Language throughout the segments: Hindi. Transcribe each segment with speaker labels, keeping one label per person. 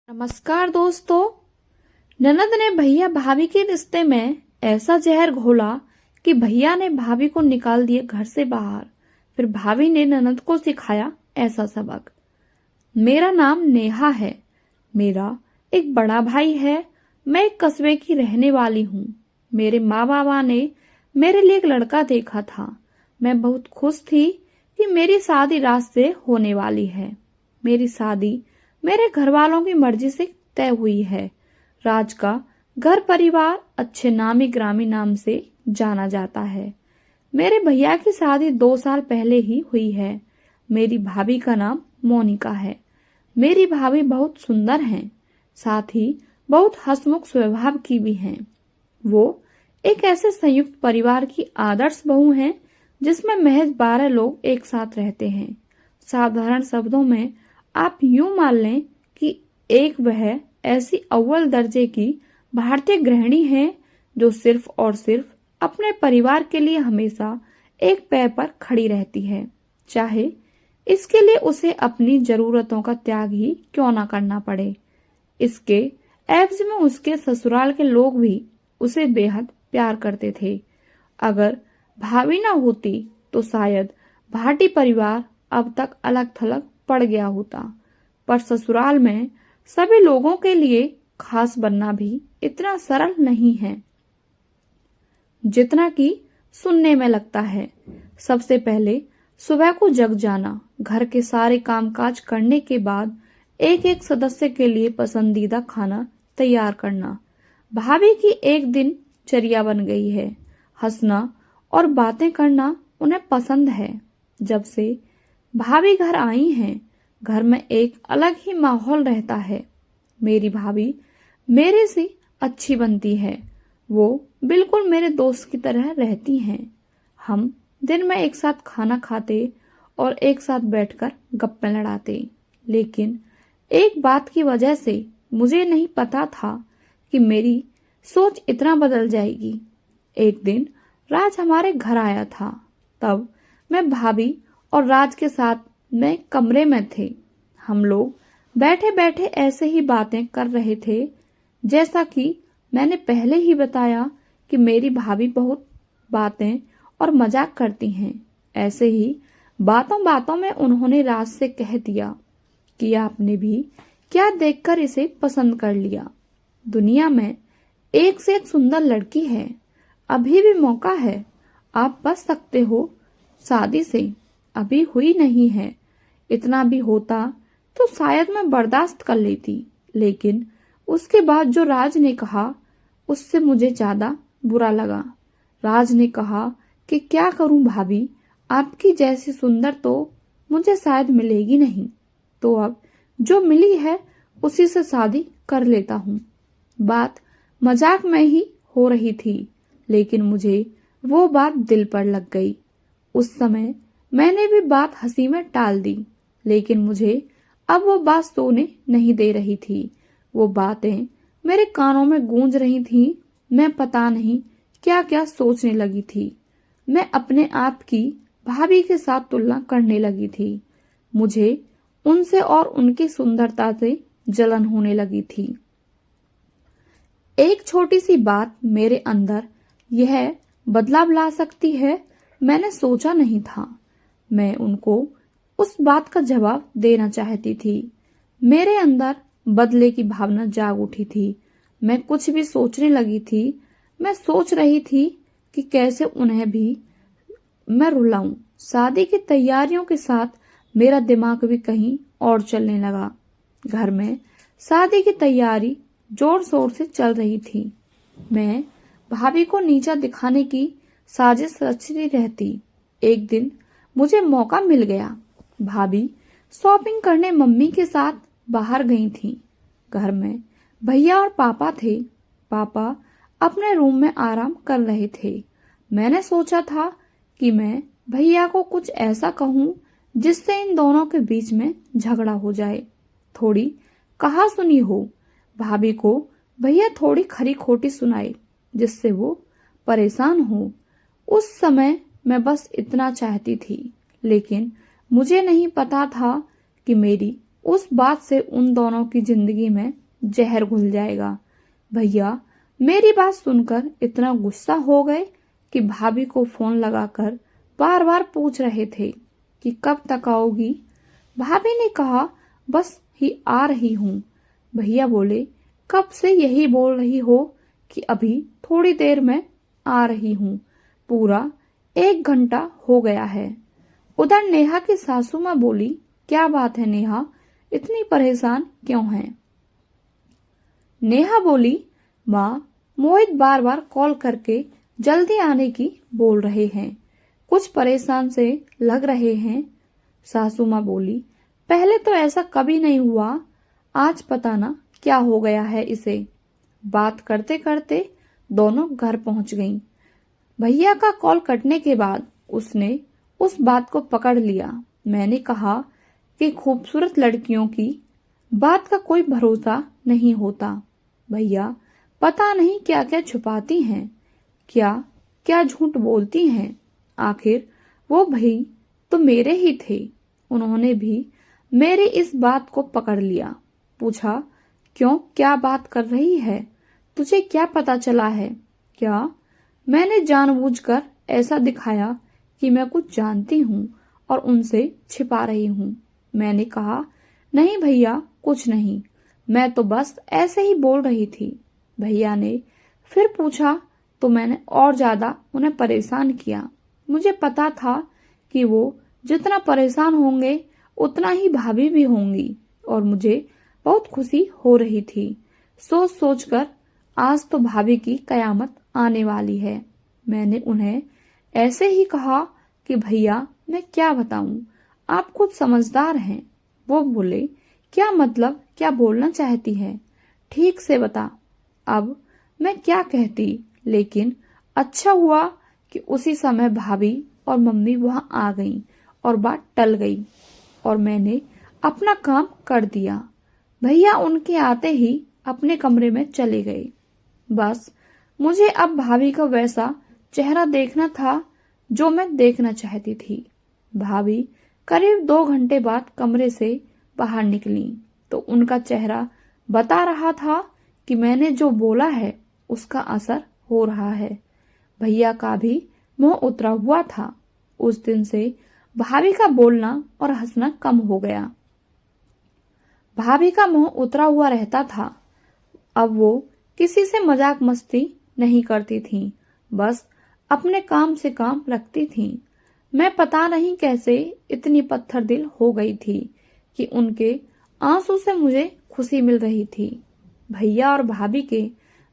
Speaker 1: नमस्कार दोस्तों। ननद ने भैया भाभी के रिश्ते में ऐसा जहर घोला कि भैया ने भाभी को निकाल दिया घर से बाहर। फिर भाभी ने ननद को सिखाया ऐसा सबक। मेरा नाम नेहा है। मेरा एक बड़ा भाई है। मैं एक कस्बे की रहने वाली हूँ। मेरे माँ बाबा ने मेरे लिए एक लड़का देखा था। मैं बहुत खुश थी कि मेरी शादी रात से होने वाली है। मेरी शादी मेरे घर वालों की मर्जी से तय हुई है। राज का घर परिवार अच्छे नामी ग्रामी नाम से जाना जाता है। मेरे भैया की शादी 2 साल पहले ही हुई है। मेरी भाभी का नाम मोनिका है। मेरी भाभी बहुत सुंदर हैं, साथ ही बहुत हंसमुख स्वभाव की भी हैं। वो एक ऐसे संयुक्त परिवार की आदर्श बहू हैं जिसमें महज 12 लोग एक साथ रहते हैं। साधारण शब्दों में आप यूं मान लें कि एक वह ऐसी अव्वल दर्जे की भारतीय गृहिणी है जो सिर्फ और सिर्फ अपने परिवार के लिए हमेशा एक पैर पर खड़ी रहती है, चाहे इसके लिए उसे अपनी जरूरतों का त्याग ही क्यों ना करना पड़े। इसके एवज में उसके ससुराल के लोग भी उसे बेहद प्यार करते थे। अगर भाभी ना होती तो शायद भाटी परिवार अब तक अलग थलग पड़ गया होता। पर ससुराल में सभी लोगों के लिए खास बनना भी इतना सरल नहीं है जितना कि सुनने में लगता है। सबसे पहले सुबह को जग जाना, घर के सारे कामकाज करने के बाद एक एक सदस्य के लिए पसंदीदा खाना तैयार करना भाभी की एक दिनचर्या बन गई है। हंसना और बातें करना उन्हें पसंद है। जब से भाभी घर आई हैं, घर में एक अलग ही माहौल रहता है। मेरी भाभी मेरे से अच्छी बनती है। वो बिल्कुल मेरे दोस्त की तरह रहती हैं। हम दिन में एक साथ खाना खाते और एक साथ बैठकर गप्पे लड़ाते। लेकिन एक बात की वजह से मुझे नहीं पता था कि मेरी सोच इतना बदल जाएगी। एक दिन राज हमारे घर आया था। तब मैं भाभी और राज के साथ में कमरे में थे। हम लोग बैठे बैठे ऐसे ही बातें कर रहे थे। जैसा कि मैंने पहले ही बताया कि मेरी भाभी बहुत बातें और मजाक करती हैं। ऐसे ही बातों बातों में उन्होंने राज से कह दिया कि आपने भी क्या देखकर इसे पसंद कर लिया। दुनिया में एक से एक सुंदर लड़की है। अभी भी मौका है, आप बच सकते हो। शादी से अभी हुई नहीं है। इतना भी होता तो शायद मैं बर्दाश्त कर लेती, लेकिन उसके बाद जो राज ने कहा उससे मुझे ज्यादा बुरा लगा। राज ने कहा कि क्या करूं भाभी, आपकी जैसी सुंदर तो मुझे शायद मिलेगी नहीं, तो अब जो मिली है उसी से शादी कर लेता हूँ। बात मजाक में ही हो रही थी, लेकिन मुझे वो बात दिल पर लग गई। उस समय मैंने भी बात हंसी में टाल दी, लेकिन मुझे अब वो बात सोने नहीं दे रही थी। वो बातें मेरे कानों में गूंज रही थी। मैं पता नहीं क्या क्या सोचने लगी थी। मैं अपने आप की भाभी के साथ तुलना करने लगी थी। मुझे उनसे और उनकी सुंदरता से जलन होने लगी थी। एक छोटी सी बात मेरे अंदर यह बदलाव ला सकती है, मैंने सोचा नहीं था। मैं उनको उस बात का जवाब देना चाहती थी। मेरे अंदर बदले की भावना जाग उठी थी। मैं कुछ भी सोचने लगी थी। मैं सोच रही थी कि कैसे उन्हें भी मैं रुलाऊं। शादी की तैयारियों के साथ मेरा दिमाग भी कहीं और चलने लगा। घर में शादी की तैयारी जोर शोर से चल रही थी। मैं भाभी को नीचा दिखाने की साजिश रचती रहती। एक दिन मुझे मौका मिल गया। भाभी शॉपिंग करने मम्मी के साथ बाहर गई थीं। घर में भैया और पापा थे। पापा अपने रूम में आराम कर रहे थे। मैंने सोचा था कि मैं भैया को कुछ ऐसा कहूं जिससे इन दोनों के बीच में झगड़ा हो जाए, थोड़ी कहा सुनी हो। भाभी को भैया थोड़ी खरी खोटी सुनाए जिससे वो परेशान हो। उस समय मैं बस इतना चाहती थी, लेकिन मुझे नहीं पता था कि मेरी उस बात से उन दोनों की जिंदगी में जहर घुल जाएगा। भैया मेरी बात सुनकर इतना गुस्सा हो गए कि भाभी को फोन लगाकर बार बार पूछ रहे थे कि कब तक आओगी। भाभी ने कहा बस ही आ रही हूँ। भैया बोले कब से यही बोल रही हो कि अभी थोड़ी देर में आ रही हूँ, पूरा 1 घंटा हो गया है। उधर नेहा की सासू माँ बोली क्या बात है नेहा, इतनी परेशान क्यों है? नेहा बोली माँ मोहित बार बार कॉल करके जल्दी आने की बोल रहे हैं, कुछ परेशान से लग रहे हैं। सासू माँ बोली पहले तो ऐसा कभी नहीं हुआ, आज पता ना क्या हो गया है इसे। बात करते करते दोनों घर पहुंच गईं। भैया का कॉल कटने के बाद उसने उस बात को पकड़ लिया। मैंने कहा कि खूबसूरत लड़कियों की बात का कोई भरोसा नहीं होता। भैया पता नहीं क्या क्या छुपाती हैं, क्या क्या झूठ बोलती हैं। आखिर वो भाई तो मेरे ही थे। उन्होंने भी मेरी इस बात को पकड़ लिया। पूछा क्यों, क्या बात कर रही है, तुझे क्या पता चला है? क्या मैंने जानबूझकर ऐसा दिखाया कि मैं कुछ जानती हूँ और उनसे छिपा रही हूँ? मैंने कहा नहीं भैया कुछ नहीं, मैं तो बस ऐसे ही बोल रही थी। भैया ने फिर पूछा तो मैंने और ज्यादा उन्हें परेशान किया। मुझे पता था कि वो जितना परेशान होंगे उतना ही भाभी भी होंगी और मुझे बहुत खुशी हो रही थी। सोच सोचकर आज तो भाभी की कयामत आने वाली है। मैंने उन्हें ऐसे ही कहा कि भैया मैं क्या बताऊं, आप खुद समझदार हैं। वो बोले क्या मतलब, क्या बोलना चाहती है, ठीक से बता। अब मैं क्या कहती, लेकिन अच्छा हुआ कि उसी समय भाभी और मम्मी वहां आ गईं और बात टल गई और मैंने अपना काम कर दिया। भैया उनके आते ही अपने कमरे में चले गए। बस मुझे अब भाभी का वैसा चेहरा देखना था जो मैं देखना चाहती थी। भाभी करीब 2 घंटे बाद कमरे से बाहर निकली तो उनका चेहरा बता रहा था कि मैंने जो बोला है उसका असर हो रहा है। भैया का भी मुंह उतरा हुआ था। उस दिन से भाभी का बोलना और हंसना कम हो गया। भाभी का मुंह उतरा हुआ रहता था। अब वो किसी से मजाक मस्ती नहीं करती थीं, बस अपने काम से काम रखती थीं। मैं पता नहीं कैसे इतनी पत्थर दिल हो गई थी कि उनके आंसू से मुझे खुशी मिल रही थी। भैया और भाभी के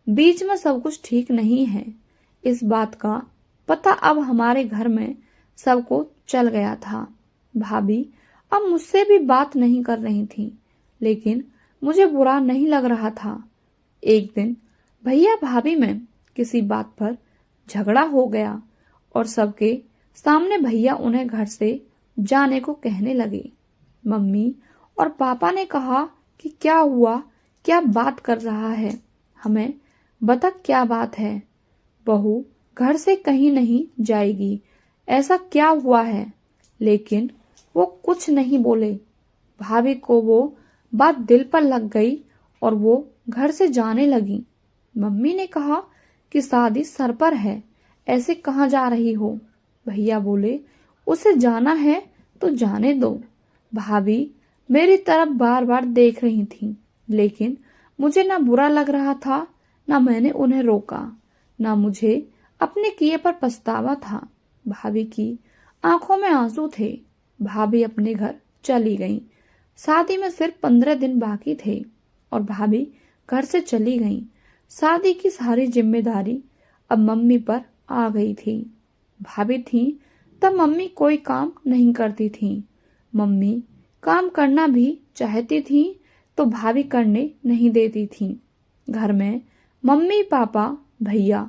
Speaker 1: बीच में सब कुछ ठीक नहीं है, इस बात का पता अब हमारे घर में सबको चल गया था। भाभी अब मुझसे भी बात नहीं कर रही थी, लेकिन मुझे बुरा नहीं लग रहा था। एक दिन भैया भाभी में किसी बात पर झगड़ा हो गया और सबके सामने भैया उन्हें घर से जाने को कहने लगे। मम्मी और पापा ने कहा कि क्या हुआ, क्या बात कर रहा है, हमें बता क्या बात है। बहू घर से कहीं नहीं जाएगी, ऐसा क्या हुआ है? लेकिन वो कुछ नहीं बोले। भाभी को वो बात दिल पर लग गई और वो घर से जाने लगी। मम्मी ने कहा कि शादी सर पर है, ऐसे कहाँ जा रही हो? भैया बोले उसे जाना है तो जाने दो। भाभी मेरी तरफ बार बार देख रही थी, लेकिन मुझे ना बुरा लग रहा था, ना मैंने उन्हें रोका, ना मुझे अपने किए पर पछतावा था। भाभी की आंखों में आंसू थे। भाभी अपने घर चली गईं। शादी में सिर्फ 15 दिन बाकी थे और भाभी घर से चली गईं। शादी की सारी जिम्मेदारी अब मम्मी पर आ गई थी। भाभी थी तब मम्मी कोई काम नहीं करती थी। मम्मी काम करना भी चाहती थी तो भाभी करने नहीं देती थी। घर में मम्मी पापा भैया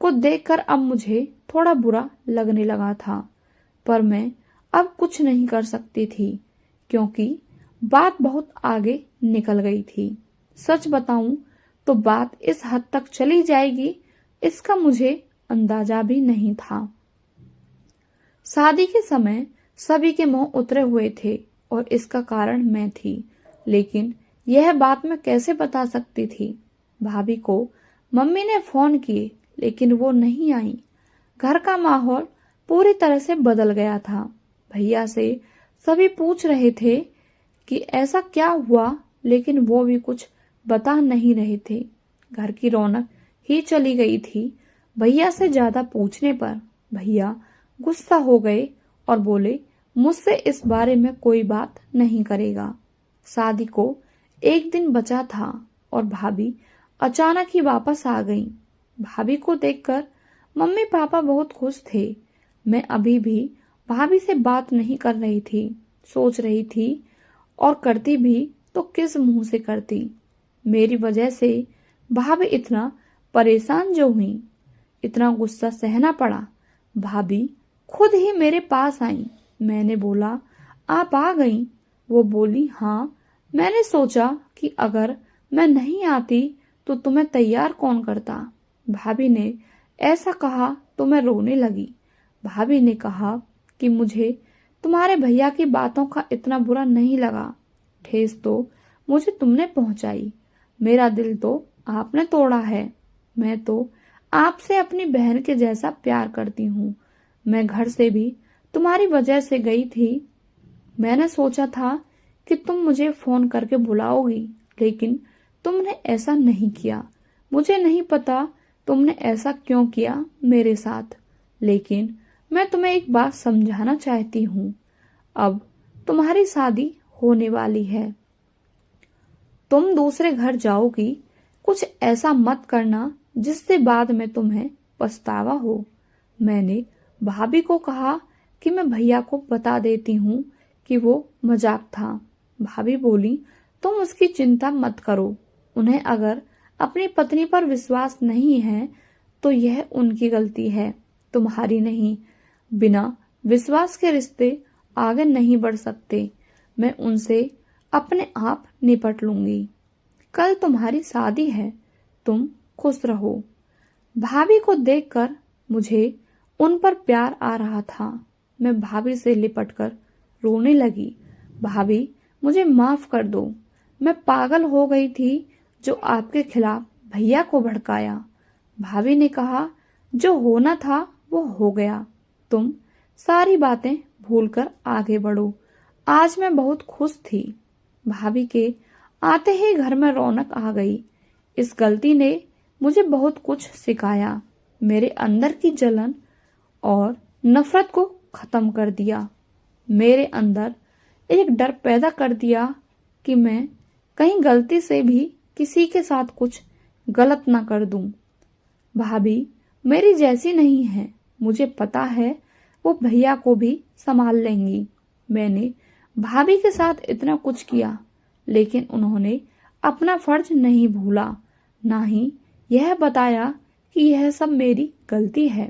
Speaker 1: को देखकर अब मुझे थोड़ा बुरा लगने लगा था, पर मैं अब कुछ नहीं कर सकती थी क्योंकि बात बहुत आगे निकल गई थी। सच बताऊं तो बात इस हद तक चली जाएगी इसका मुझे अंदाजा भी नहीं था। शादी के समय सभी के मुंह उतरे हुए थे और इसका कारण मैं थी। लेकिन यह बात मैं कैसे बता सकती थी? भाभी को मम्मी ने फोन किए लेकिन वो नहीं आई। घर का माहौल पूरी तरह से बदल गया था। भैया से सभी पूछ रहे थे कि ऐसा क्या हुआ, लेकिन वो भी कुछ बता नहीं रहे थे। घर की रौनक ही चली गई थी भैया से ज्यादा पूछने पर। भैया गुस्सा हो गए और बोले, मुझसे इस बारे में कोई बात नहीं करेगा। शादी को एक दिन बचा था और भाभी अचानक ही वापस आ गई। भाभी को देखकर मम्मी पापा बहुत खुश थे। मैं अभी भी भाभी से बात नहीं कर रही थी। सोच रही थी और करती भी तो किस मुंह से करती। मेरी वजह से भाभी इतना परेशान जो हुई, इतना गुस्सा सहना पड़ा। भाभी खुद ही मेरे पास आई। मैंने बोला, आप आ गई? वो बोली, हाँ। मैंने सोचा कि अगर मैं नहीं आती तो तुम्हें तैयार कौन करता। भाभी ने ऐसा कहा तो मैं रोने लगी। भाभी ने कहा कि मुझे तुम्हारे भैया की बातों का इतना बुरा नहीं लगा। ठेस तो मुझे तुमने पहुंचाई, मेरा दिल तो आपने तोड़ा है। मैं तो आपसे अपनी बहन के जैसा प्यार करती हूँ। मैं घर से भी तुम्हारी वजह से गई थी। मैंने सोचा था कि तुम मुझे फोन करके बुलाओगी, लेकिन तुमने ऐसा नहीं किया। मुझे नहीं पता तुमने ऐसा क्यों किया मेरे साथ, लेकिन मैं तुम्हें एक बात समझाना चाहती हूँ। अब तुम्हारी शादी होने वाली है, तुम दूसरे घर जाओगी। कुछ ऐसा मत करना जिससे बाद में तुम्हें पछतावा हो। मैंने भाभी को कहा कि मैं भैया को बता देती हूँ कि वो मजाक था। भाभी बोली, तुम उसकी चिंता मत करो। उन्हें अगर अपनी पत्नी पर विश्वास नहीं है तो यह उनकी गलती है, तुम्हारी नहीं। बिना विश्वास के रिश्ते आगे नहीं बढ़ सकते। मैं उनसे अपने आप निपट लूंगी। कल तुम्हारी शादी है, तुम खुश रहो। भाभी को देखकर मुझे उन पर प्यार आ रहा था। मैं भाभी से लिपटकर रोने लगी। भाभी, मुझे माफ कर दो। मैं पागल हो गई थी जो आपके खिलाफ भैया को भड़काया। भाभी ने कहा, जो होना था वो हो गया। तुम सारी बातें भूलकर आगे बढ़ो। आज मैं बहुत खुश थी। भाभी के आते ही घर में रौनक आ गई। इस गलती ने मुझे बहुत कुछ सिखाया। मेरे अंदर की जलन और नफरत को खत्म कर दिया। मेरे अंदर एक डर पैदा कर दिया कि मैं कहीं गलती से भी किसी के साथ कुछ गलत ना कर दूं। भाभी मेरी जैसी नहीं है। मुझे पता है वो भैया को भी संभाल लेंगी। मैंने भाभी के साथ इतना कुछ किया, लेकिन उन्होंने अपना फर्ज नहीं भूला, ना ही यह बताया कि यह सब मेरी गलती है।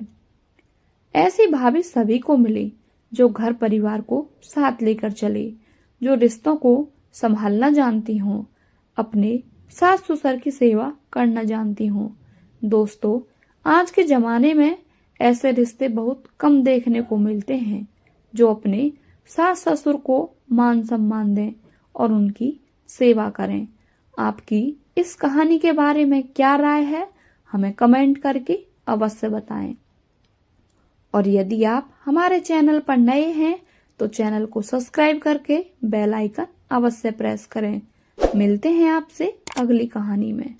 Speaker 1: ऐसी भाभी सभी को मिले जो घर परिवार को साथ लेकर चले, जो रिश्तों को संभालना जानती हों, अपने सास ससुर की सेवा करना जानती हों। दोस्तों, आज के जमाने में ऐसे रिश्ते बहुत कम देखने को मिलते हैं जो अपने सास ससुर को मान सम्मान दें और उनकी सेवा करें। आपकी इस कहानी के बारे में क्या राय है, हमें कमेंट करके अवश्य बताएं। और यदि आप हमारे चैनल पर नए हैं तो चैनल को सब्सक्राइब करके बेल आइकन अवश्य प्रेस करें। मिलते हैं आपसे अगली कहानी में।